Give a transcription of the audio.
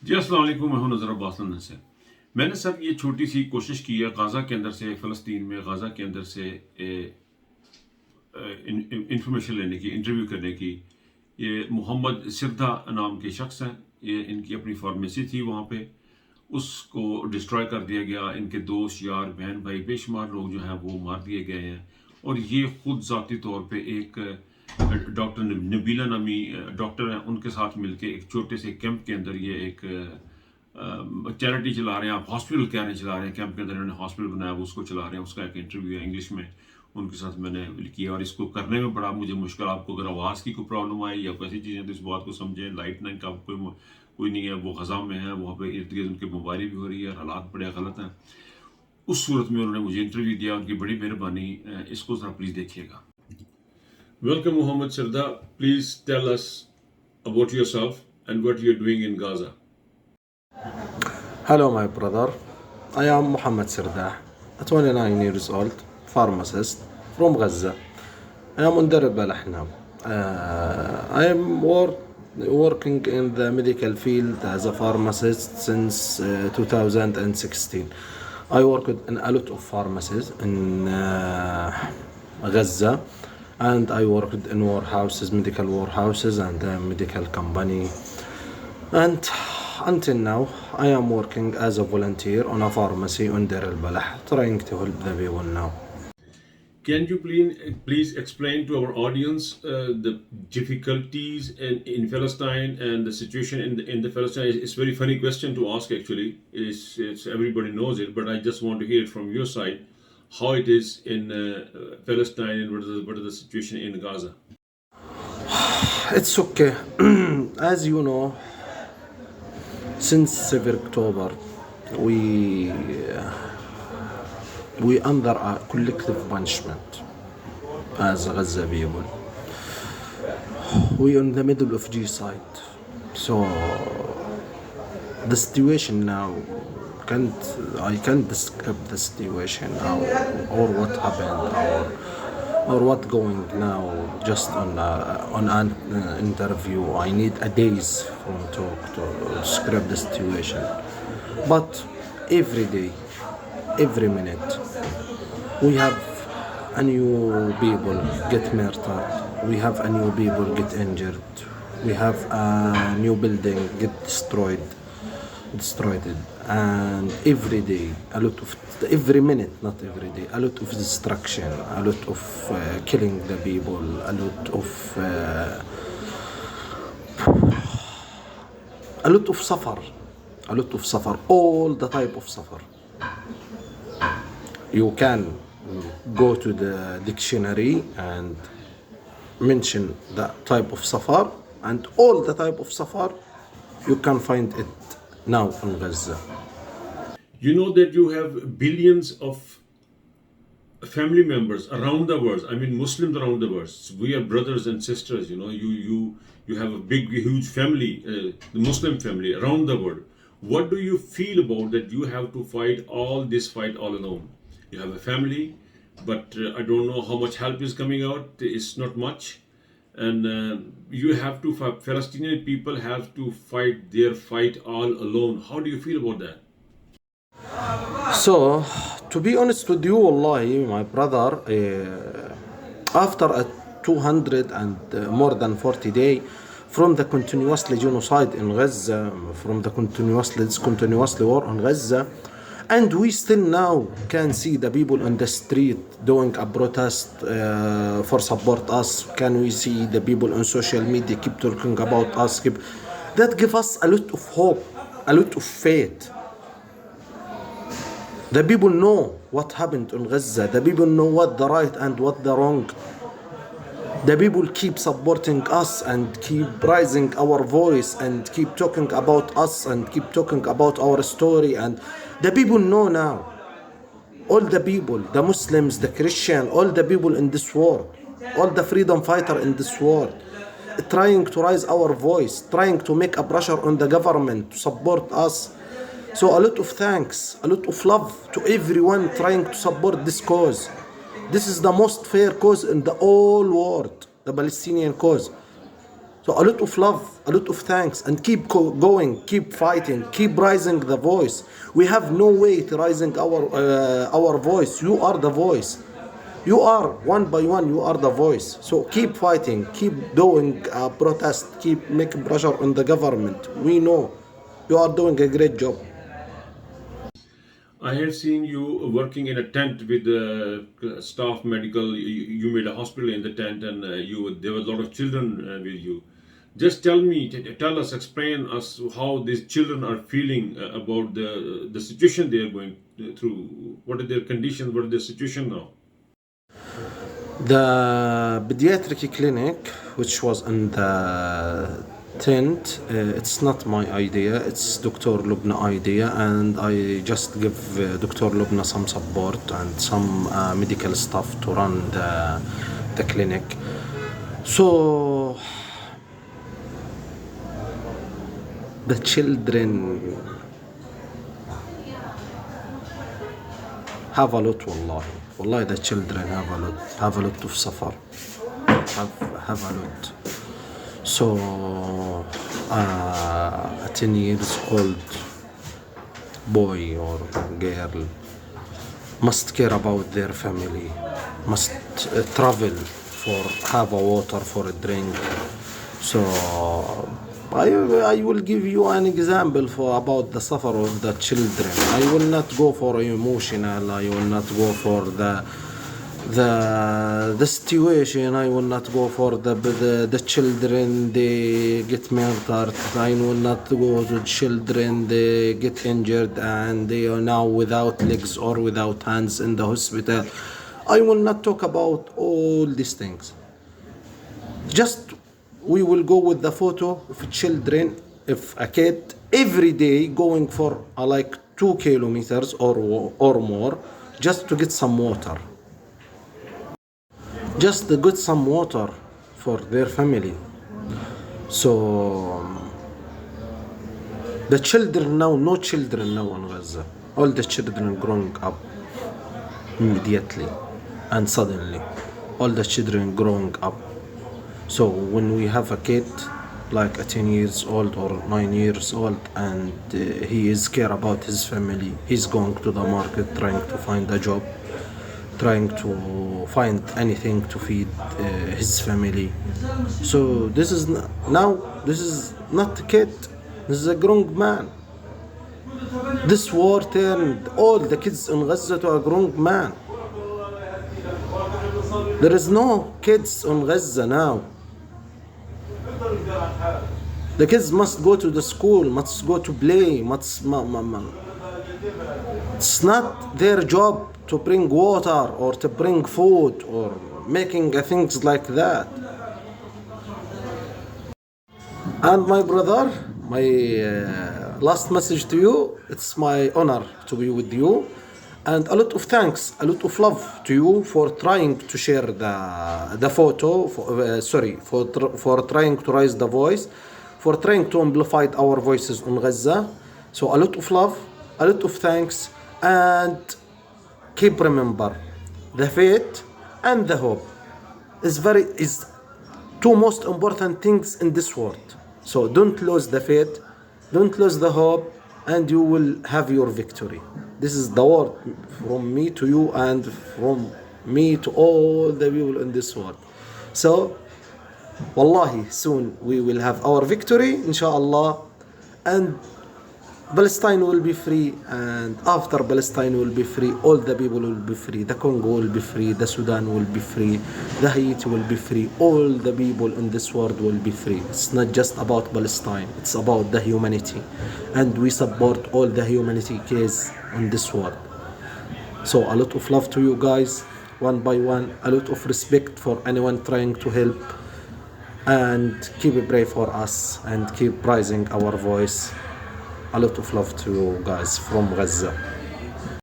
जी अस्सलाम वालेकुम, मैं हूं नज़र अब्बास लंदन से। मैंने सर ये छोटी सी कोशिश की है गाज़ा के अंदर से, फ़लस्तीन में गाज़ा के अंदर से इंफॉर्मेशन लेने की, इंटरव्यू करने की। ये मोहम्मद सिरदा नाम के शख्स हैं, ये इनकी अपनी फार्मेसी थी वहाँ पे, उसको डिस्ट्रॉय कर दिया गया। इनके दोस्त यार बहन भाई बेशुमार लोग जो हैं वो मार दिए गए हैं। और ये खुद ज़ाती तौर पे एक डॉक्टर नबीला नामी डॉक्टर हैं, उनके साथ मिलके एक छोटे से कैंप के अंदर ये एक चैरिटी चला रहे हैं। आप हॉस्पिटल क्या नहीं चला रहे हैं, कैंप के अंदर इन्होंने हॉस्पिटल बनाया, वो उसको चला रहे हैं। उसका एक इंटरव्यू है इंग्लिश में, उनके साथ मैंने किया। और इसको करने में बड़ा मुझे मुश्किल, आपको अगर आवाज़ की कोई प्रॉब्लम आई या कोई ऐसी चीज़ें, तो इस बात को समझें। लाइट नाइन का कोई नहीं है, वो ख़ज़ा में है, वहाँ पे इर्द गिर्द उनकी मोबाइल भी हो रही है, हालात बड़े गलत हैं। उस सूरत में उन्होंने मुझे इंटरव्यू दिया, उनकी बड़ी मेहरबानी। इसको ज़रा प्लीज़ देखिएगा। Welcome Mohammad Sirda, please tell us about yourself and what you're doing in Gaza. Hello, my brother. I am Mohammed Sirdah, a 29 years old pharmacist from Gaza. I am on Balah now. I am working in the medical field as a pharmacist since 2016. I worked in a lot of pharmacies in Gaza, and I worked in warehouses, medical warehouses, and a medical company. And until now, I am working as a volunteer on a pharmacy on Deir al-Balah, trying to help the people now. Can you please explain to our audience the difficulties in Palestine and the situation in the Palestine? It's a very funny question to ask actually. It's everybody knows it, but I just want to hear it from your side how it is in Palestine and what is the situation in Gaza. It's okay. As you know, since 7 October, we under a collective punishment as Gaza people. We in the middle of genocide. So the situation now I can't describe the situation now or what happened or what going now just on an interview. I need a days from talk to describe the situation. But every day, every minute, we have a new people get murdered. We have a new people get injured. We have a new building get destroyed, and every day, every minute, not every day, a lot of destruction, a lot of killing the people, a lot of suffer, all the type of suffer. You can go to the dictionary and mention the type of safar, and all the type of safar you can find it now in Gaza. You know that you have billions of family members around the world. I mean, Muslims around the world. We are brothers and sisters. You know, you have a big, huge family, the Muslim family around the world. What do you feel about that? You have to fight all this fight all alone. You have a family, but I don't know how much help is coming out. It's not much, and you have to. Palestinian people have to fight their fight all alone. How do you feel about that? So, to be honest with you, wallahi, my brother, after a 200 and more than 40 days from the continuously genocide in Gaza, from the continuously war on Gaza, and we still now can see the people on the street doing a protest for support us. Can we see the people on social media keep talking about us? That give us a lot of hope, a lot of faith. The people know what happened in Gaza. The people know what the right and what the wrong. The people keep supporting us and keep raising our voice and keep talking about us and keep talking about our story. And the people know now. All the people, the Muslims, the Christian, all the people in this world, all the freedom fighter in this world, trying to raise our voice, trying to make a pressure on the government to support us. So a lot of thanks, a lot of love to everyone trying to support this cause. This is the most fair cause in the whole world, the Palestinian cause. So a lot of love, a lot of thanks, and keep going, keep fighting, keep raising the voice. We have no way to raising our voice. You are the voice. You are one by one. You are the voice. So keep fighting, keep doing protest, keep making pressure on the government. We know you are doing a great job. I had seen you working in a tent with the staff medical. You made a hospital in the tent, and there were a lot of children with you. Just tell us, explain us how these children are feeling about the situation they are going through. What are their conditions? What is their situation now? The pediatric clinic, which was in the tent, it's not my idea, it's Dr. Lubna idea, and I just give Dr. Lubna some support and some medical staff to run the clinic. So the children have a lot, wallahi the children have a lot of suffer, have a lot. So a 10 years old boy or girl must care about their family, must travel for have a water for a drink. So I will give you an example for about the suffer of the children. I will not go for emotional. I will not go for the situation. I will not go for the children they get murdered. I will not go to children they get injured and they are now without legs or without hands in the hospital. I will not talk about all these things. Just we will go with the photo of children, if a kid every day going for like 2 kilometers or more just to get some water, just to get some water for their family. So the children now, no children now in Gaza. All the children growing up immediately and suddenly. All the children growing up. So when we have a kid like a 10 years old or 9 years old and he is care about his family, he's going to the market trying to find a job, trying to find anything to feed his family. So this is not a kid, this is a grown man. This war turned all the kids in Gaza to a grown man. There is no kids in Gaza now. The kids must go to the school, must go to play, it's not their job to bring water or to bring food or making things like that. And my brother, my last message to you, it's my honor to be with you. And a lot of thanks, a lot of love to you for trying to share the photo, for trying to raise the voice, for trying to amplify our voices on Gaza. So a lot of love, a lot of thanks, and keep remember, the faith and the hope is two most important things in this world. So don't lose the faith, don't lose the hope, and you will have your victory. This is the word from me to you and from me to all the people in this world. So, wallahi, soon we will have our victory, inshallah, and Palestine will be free, and after Palestine will be free, all the people will be free. The Congo will be free, the Sudan will be free, the Haiti will be free, all the people in this world will be free. It's not just about Palestine, it's about the humanity. And we support all the humanity case in this world. So a lot of love to you guys, one by one, a lot of respect for anyone trying to help, and keep it brave for us and keep raising our voice. A lot of love to you guys from Gaza.